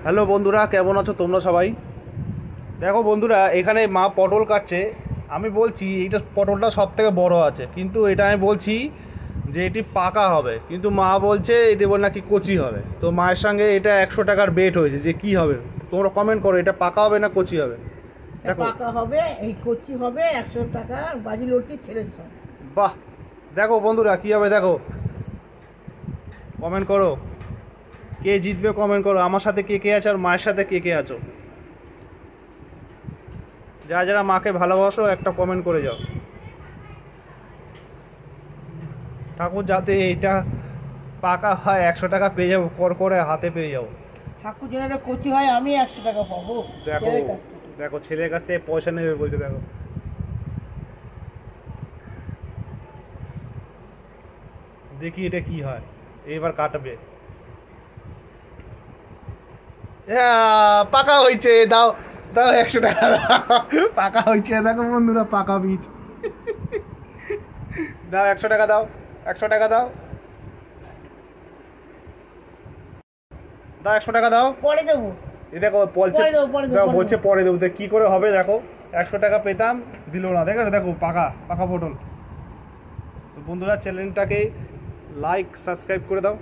Hello বন্ধুরা, কেমন আছো তোমরা সবাই? দেখো বন্ধুরা, এখানে মা পটল কাটছে। আমি বলছি এইটা পটলটা সব থেকে বড় আছে, কিন্তু এটা আমি বলছি যে এটি পাকা হবে, কিন্তু মা বলছে এটি বল নাকি কচি হবে। তো মায়ের সঙ্গে এটা 100 টাকার বেট হয়েছে যে কি হবে। তোমরা কমেন্ট করো, এটা পাকা হবে না কচি হবে। দেখো পাকা হবে, এই কচি হবে 100 টাকা বাজি লড়ছে ছেলের সঙ্গে। বাহ, দেখো বন্ধুরা কি হবে, দেখো কমেন্ট করো কে জিতবে, কমেন্ট করো আমার সাথে কে কে আছো আর মায়ের সাথে কে কে আছো। যারা যারা মাকে ভালোবাসো একটা কমেন্ট করে যাও। ঠাকুর যাতে এটা পাকা হয় 100 টাকা পেয়ে যাবো, পর করে হাতে পেয়ে যাবো। ঠাকুর যেন এটা কচি হয় আমি 100 টাকা পাবো দেখো ছেলের কাছ থেকে। দেখো ছেলের কাছ থেকে পয়সা নেবে বলছে, দেখো দেখি এটা কি হয়। এবার কাটবে। পাকা হয়েছে, দাও দাও 100 টাকা দাও। পাকা হয়েছে, দেখো বন্ধুরা পাকা বীজ। দাও 100 টাকা দাও, 100 টাকা দাও, দাও 100 টাকা দাও। পরে দেবো, এই দেখো বলছে, পরে দেবো, পরে দেবো, দেখো পরে বলছে দেবো। পরে দেবো, তো কি করে হবে দেখো। 100 টাকা পেতাম, দিল না। দেখো দেখো পাকা পাকা পটল। তো বন্ধুরা চ্যানেলটাকে লাইক সাবস্ক্রাইব করে দাও।